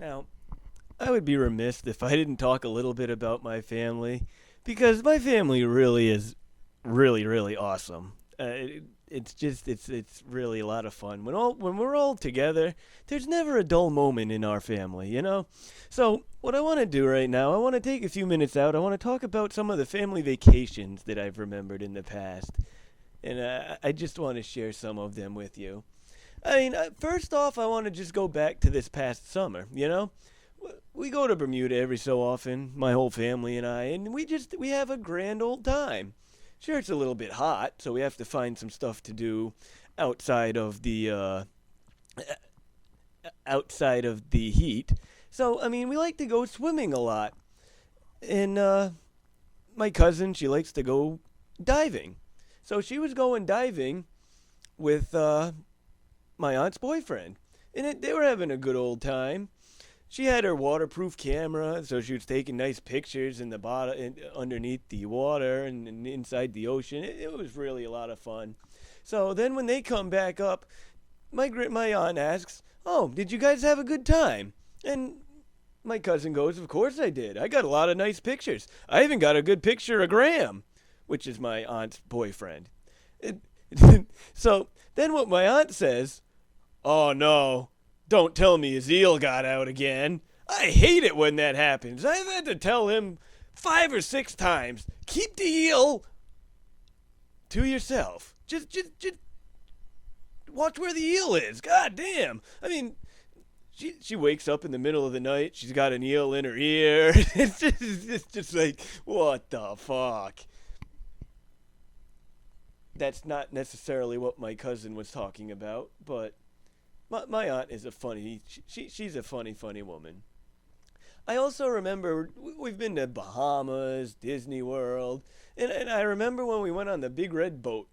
Now, I would be remiss if I didn't talk a little bit about my family, because my family really is really awesome. It's really a lot of fun when we're all together. There's never a dull moment in our family, you know. So what I want to do right now, I want to take a few minutes out. I want to talk about some of the family vacations that I've remembered in the past, and I just want to share some of them with you. First off, I want to just go back to this past summer. You know, we go to Bermuda every so often, my whole family and I, and we have a grand old time. Sure, it's a little bit hot, so we have to find some stuff to do outside of the heat. So, we like to go swimming a lot, and my cousin, she likes to go diving. So she was going diving with my aunt's boyfriend, and they were having a good old time. She had her waterproof camera, so she was taking nice pictures in the bottom, underneath the water and inside the ocean. It was really a lot of fun. So then, when they come back up, my aunt asks, "Oh, did you guys have a good time?" And my cousin goes, "Of course I did. I got a lot of nice pictures. I even got a good picture of Graham," which is my aunt's boyfriend. It, so then, what my aunt says, "Oh no. Don't tell me his eel got out again. I hate it when that happens. I've had to tell him 5 or 6 times, keep the eel to yourself. Just watch where the eel is. God damn. She wakes up in the middle of the night. She's got an eel in her ear. It's just like, what the fuck?" That's not necessarily what my cousin was talking about, but my aunt is she's a funny woman. I also remember we've been to Bahamas, Disney World, and I remember when we went on the big red boat.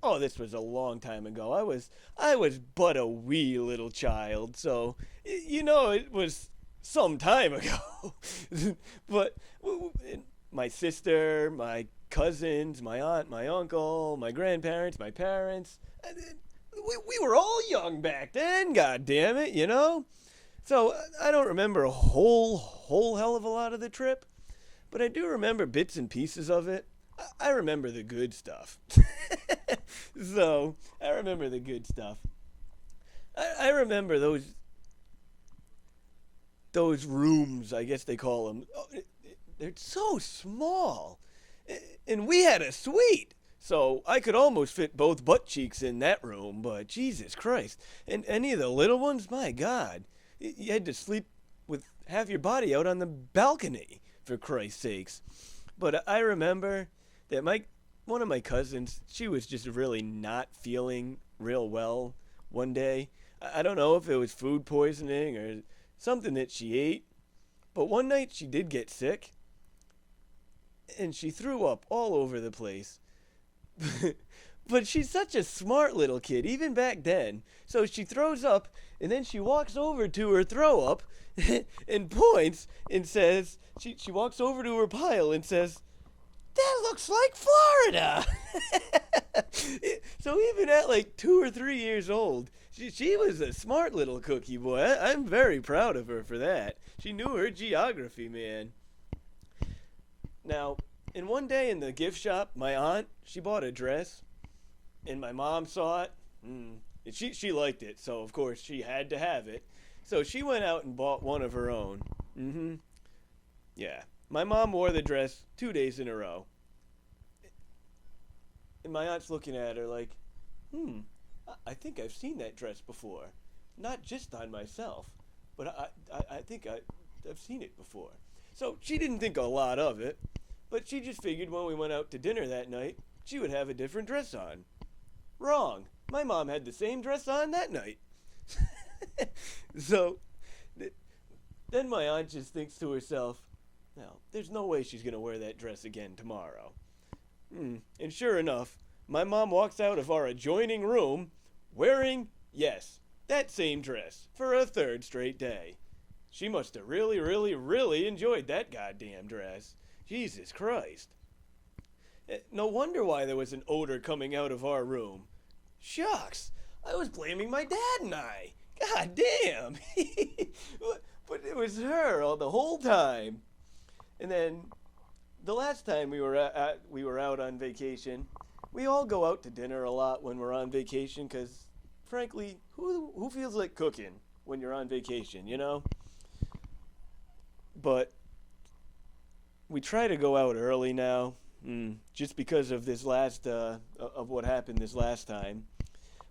Oh, this was a long time ago. I was but a wee little child, so it was some time ago. But my sister, my cousins, my aunt, my uncle, my grandparents, my parents, we were all young back then, god damn it, you know? So I don't remember a whole hell of a lot of the trip, but I do remember bits and pieces of it. I remember the good stuff. So I remember the good stuff. I remember those rooms, I guess they call them. Oh, they're so small, and we had a suite. So I could almost fit both butt cheeks in that room, but Jesus Christ. And any of the little ones, my God. You had to sleep with half your body out on the balcony, for Christ's sakes. But I remember that one of my cousins, she was just really not feeling real well one day. I don't know if it was food poisoning or something that she ate, but one night she did get sick, and she threw up all over the place. But she's such a smart little kid, even back then. So she throws up, and then she walks over to her throw up and points and says, she walks over to her pile and says, "That looks like Florida." So even at like 2 or 3 years old, she was a smart little cookie boy. I'm very proud of her for that. She knew her geography, man. Now, and one day in the gift shop, my aunt, she bought a dress, and my mom saw it, and she liked it, so of course she had to have it. So she went out and bought one of her own. Yeah. My mom wore the dress 2 days in a row. And my aunt's looking at her like, I think I've seen that dress before. Not just on myself, but I think I've seen it before. So she didn't think a lot of it. But she just figured when we went out to dinner that night, she would have a different dress on. Wrong. My mom had the same dress on that night. So, then my aunt just thinks to herself, "Well, there's no way she's going to wear that dress again tomorrow." And sure enough, my mom walks out of our adjoining room wearing, yes, that same dress for a third straight day. She must have really enjoyed that goddamn dress. Jesus Christ. No wonder why there was an odor coming out of our room. Shucks, I was blaming my dad and I. God damn. But was her all the whole time. And then the last time we were out on vacation, we all go out to dinner a lot when we're on vacation because, frankly, who feels like cooking when you're on vacation, you know? But we try to go out early now, just because of this last of what happened this last time.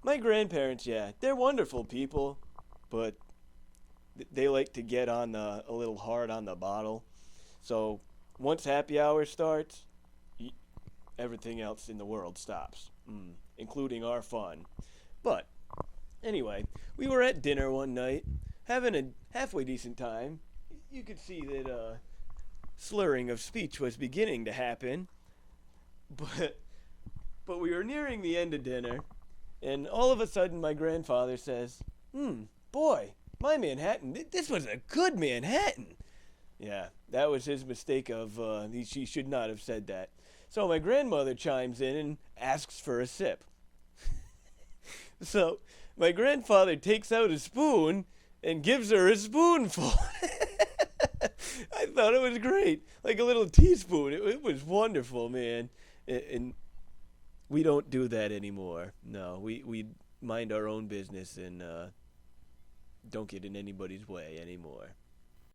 My grandparents, yeah, they're wonderful people, but they like to get on a little hard on the bottle. So once happy hour starts, everything else in the world stops, including our fun. But anyway, we were at dinner one night, having a halfway decent time. You could see that slurring of speech was beginning to happen, but we were nearing the end of dinner, and all of a sudden my grandfather says, boy, my Manhattan, this was a good Manhattan. Yeah, that was his mistake of, she should not have said that. So my grandmother chimes in and asks for a sip. So my grandfather takes out a spoon and gives her a spoonful. I thought it was great. Like a little teaspoon. It was wonderful, man. And we don't do that anymore. No, we mind our own business and don't get in anybody's way anymore.